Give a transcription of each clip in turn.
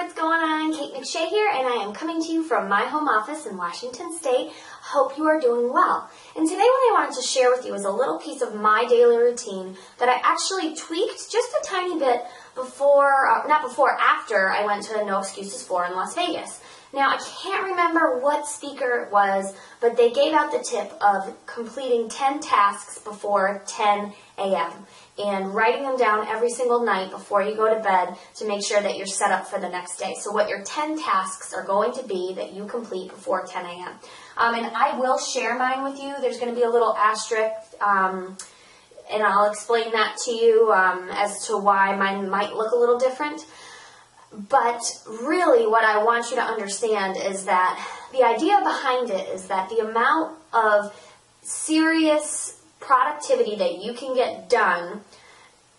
what's going on? Kate McShay here, and I am coming to you from my home office in Washington State. Hope you are doing well. And today what I wanted to share with you is a little piece of my daily routine that I actually tweaked just a tiny bit after I went to No Excuses 4 in Las Vegas. Now, I can't remember what speaker it was, but they gave out the tip of completing 10 tasks before 10 a.m. and writing them down every single night before you go to bed to make sure that you're set up for the next day. So what your 10 tasks are going to be that you complete before 10 a.m. And I will share mine with you. There's going to be a little asterisk, and I'll explain that to you as to why mine might look a little different. But really what I want you to understand is that the idea behind it is that the amount of serious productivity that you can get done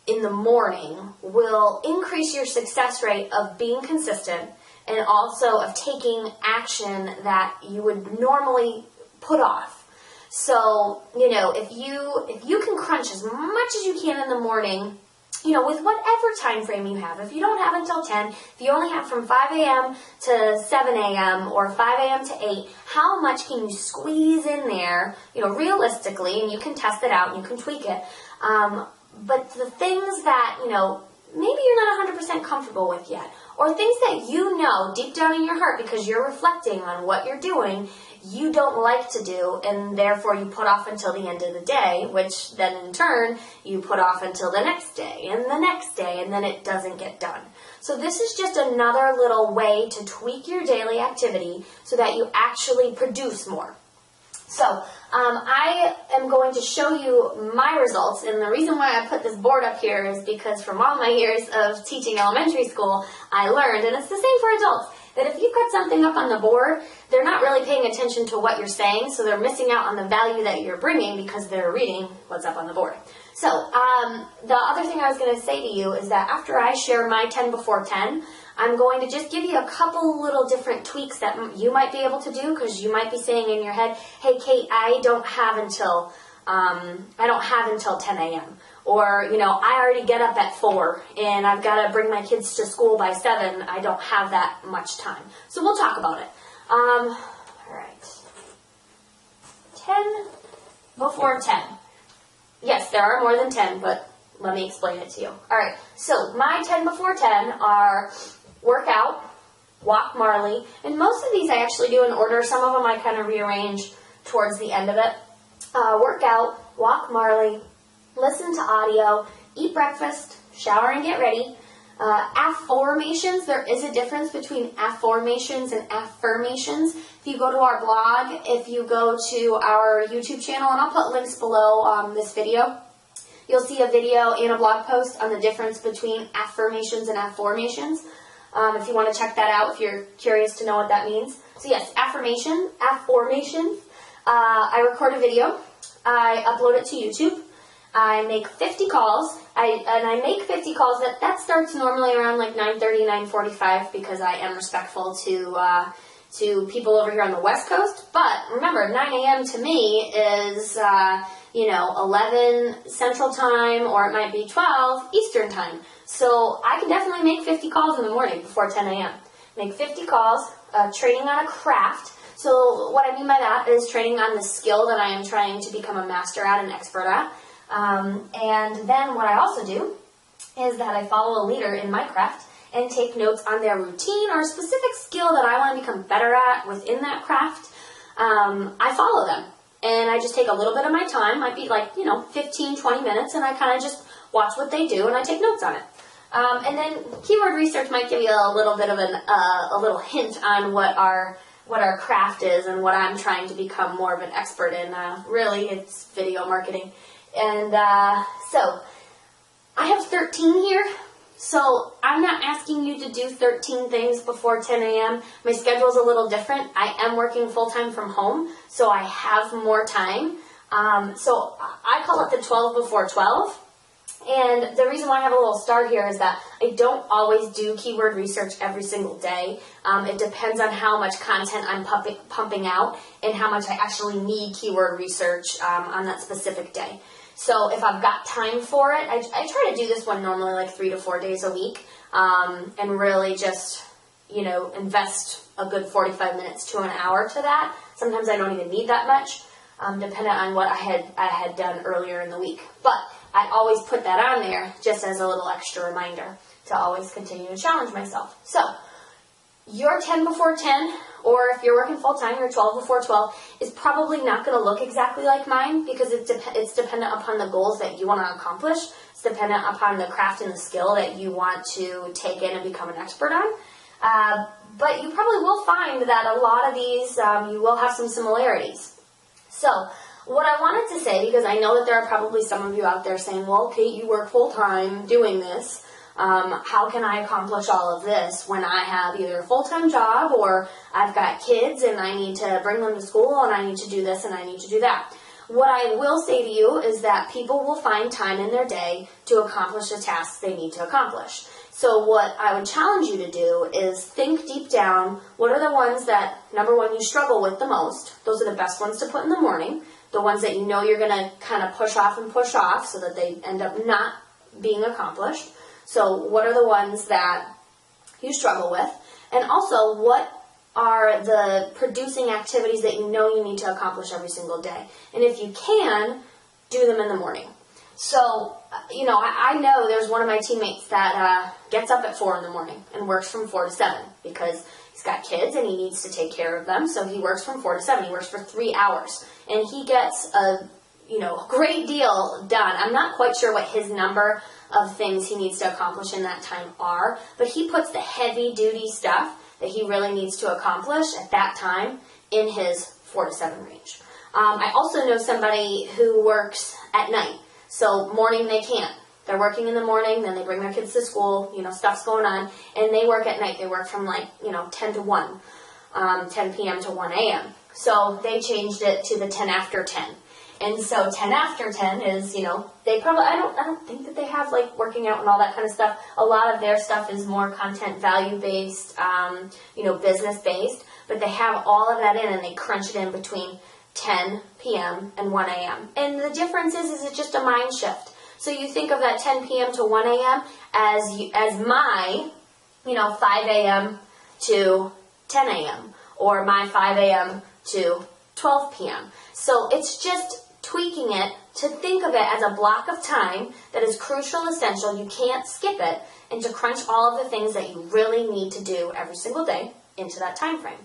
in the morning will increase your success rate of being consistent and also of taking action that you would normally put off. So, if you can crunch as much as you can in the morning, with whatever time frame you have. If you don't have until 10, if you only have from 5 a.m. to 7 a.m. or 5 a.m. to 8, how much can you squeeze in there, realistically, and you can test it out and you can tweak it. But the things that, maybe you're not 100% comfortable with yet, or things that you know deep down in your heart because you're reflecting on what you're doing, you don't like to do, and therefore you put off until the end of the day, which then in turn you put off until the next day, and then it doesn't get done. So this is just another little way to tweak your daily activity so that you actually produce more. So I am going to show you my results, and the reason why I put this board up here is because from all my years of teaching elementary school, I learned, and it's the same for adults, that if you put something up on the board, they're not really paying attention to what you're saying, so they're missing out on the value that you're bringing because they're reading what's up on the board. So the other thing I was going to say to you is that after I share my 10 before 10, I'm going to just give you a couple little different tweaks that you might be able to do, because you might be saying in your head, hey Kate, I don't have until 10 a.m. Or, I already get up at 4 and I've got to bring my kids to school by 7. I don't have that much time. So we'll talk about it. All right. 10 before 10. Yes, there are more than 10, but let me explain it to you. All right. So my 10 before 10 are workout, walk Marley, and most of these I actually do in order. Some of them I kind of rearrange towards the end of it. Workout, walk Marley, listen to audio, eat breakfast, shower and get ready. Affirmations, there is a difference between affirmations and affirmations. If you go to our blog, if you go to our YouTube channel, and I'll put links below this video, you'll see a video and a blog post on the difference between affirmations and affirmations. If you want to check that out, if you're curious to know what that means. So yes, affirmations. I record a video. I upload it to YouTube. I make 50 calls. I make 50 calls. That starts normally around like 9:30, 9:45 because I am respectful to people over here on the West Coast. But remember, 9 a.m. to me is 11 Central Time, or it might be 12 Eastern Time. So I can definitely make 50 calls in the morning before 10 a.m. Make 50 calls, training on a craft. So what I mean by that is training on the skill that I am trying to become a master at, an expert at. And then what I also do is that I follow a leader in my craft and take notes on their routine or a specific skill that I want to become better at within that craft. I follow them. And I just take a little bit of my time, might be like, 15, 20 minutes, and I kind of just watch what they do and I take notes on it. And then keyword research might give you a little bit of a little hint on what our craft is and what I'm trying to become more of an expert in. Really, it's video marketing. And so I have 13 here. So I'm not asking you to do 13 things before 10 a.m. My schedule's a little different. I am working full-time from home, so I have more time. So I call it the 12 before 12. And the reason why I have a little star here is that I don't always do keyword research every single day. It depends on how much content I'm pumping out and how much I actually need keyword research on that specific day. So if I've got time for it, I try to do this one normally like 3 to 4 days a week, and really just, invest a good 45 minutes to an hour to that. Sometimes I don't even need that much, depending on what I had done earlier in the week. But I always put that on there just as a little extra reminder to always continue to challenge myself. So your 10 before 10, or if you're working full-time, your 12 before 12, is probably not going to look exactly like mine because it's dependent upon the goals that you want to accomplish. It's dependent upon the craft and the skill that you want to take in and become an expert on. But you probably will find that a lot of these, you will have some similarities. So what I wanted to say, because I know that there are probably some of you out there saying, well, Kate, you work full-time doing this. How can I accomplish all of this when I have either a full-time job or I've got kids and I need to bring them to school and I need to do this and I need to do that? What I will say to you is that people will find time in their day to accomplish the tasks they need to accomplish. So what I would challenge you to do is think deep down, what are the ones that, number one, you struggle with the most? Those are the best ones to put in the morning. The ones that you know you're going to kind of push off so that they end up not being accomplished. So what are the ones that you struggle with? And also, what are the producing activities that you know you need to accomplish every single day? And if you can, do them in the morning. So, I know there's one of my teammates that gets up at 4 in the morning and works from 4 to 7 because he's got kids and he needs to take care of them. So he works from 4 to 7. He works for 3 hours. And he gets a great deal done. I'm not quite sure what his number of things he needs to accomplish in that time are, but he puts the heavy-duty stuff that he really needs to accomplish at that time in his 4 to 7 range. I also know somebody who works at night. So morning they can't. They're working in the morning, then they bring their kids to school, stuff's going on, and they work at night. They work from 10 to 1, 10 p.m. to 1 a.m. So they changed it to the 10 after 10. And so 10 after 10 is, they probably, I don't think that they have working out and all that kind of stuff. A lot of their stuff is more content value-based, business-based, but they have all of that in and they crunch it in between 10 p.m. and 1 a.m. And the difference is it's just a mind shift. So you think of that 10 p.m. to 1 a.m. as my, 5 a.m. to 10 a.m. or my 5 a.m. to 12 p.m. So it's just tweaking it to think of it as a block of time that is crucial, essential, you can't skip it, and to crunch all of the things that you really need to do every single day into that time frame.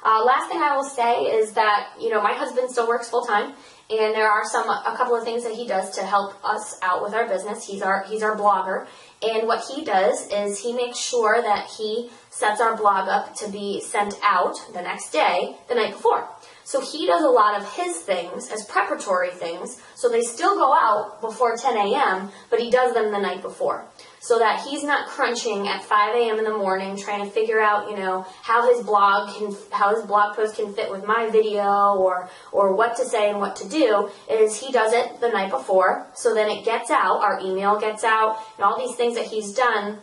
Last thing I will say is that, my husband still works full-time, and there are a couple of things that he does to help us out with our business. He's our blogger, and what he does is he makes sure that he sets our blog up to be sent out the next day, the night before. So he does a lot of his things as preparatory things, so they still go out before 10 a.m., but he does them the night before, so that he's not crunching at 5 a.m. in the morning trying to figure out, how his blog post can fit with my video or what to say and what to do. Is he does it the night before, so then it gets out, our email gets out, and all these things that he's done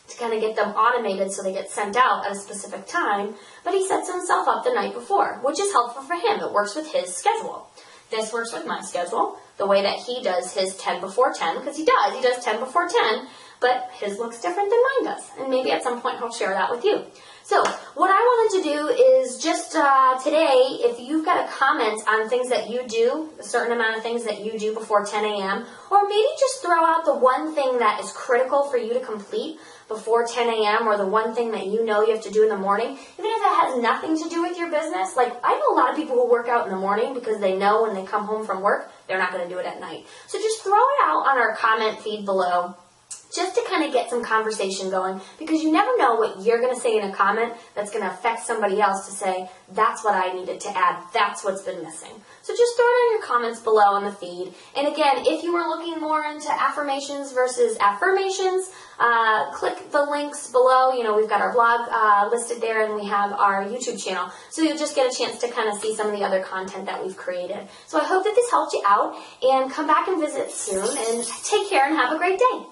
to kind of get them automated so they get sent out at a specific time, but he sets himself up the night before, which is helpful for him. It works with his schedule. This works with my schedule, the way that he does his 10 before 10, because he does 10 before 10, but his looks different than mine does, and maybe at some point he'll share that with you. So what I wanted to do is just today, if you've got a comment on things that you do, a certain amount of things that you do before 10 a.m., or maybe just throw out the one thing that is critical for you to complete before 10 a.m. or the one thing that you have to do in the morning, even if it has nothing to do with your business. I know a lot of people who work out in the morning because they know when they come home from work, they're not going to do it at night. So just throw it out on our comment feed below, just to kind of get some conversation going, because you never know what you're going to say in a comment that's going to affect somebody else to say, that's what I needed to add, that's what's been missing. So just throw it in your comments below on the feed. And again, if you were looking more into affirmations versus affirmations, click the links below. We've got our blog listed there, and we have our YouTube channel. So you'll just get a chance to kind of see some of the other content that we've created. So I hope that this helped you out, and come back and visit soon, and take care and have a great day.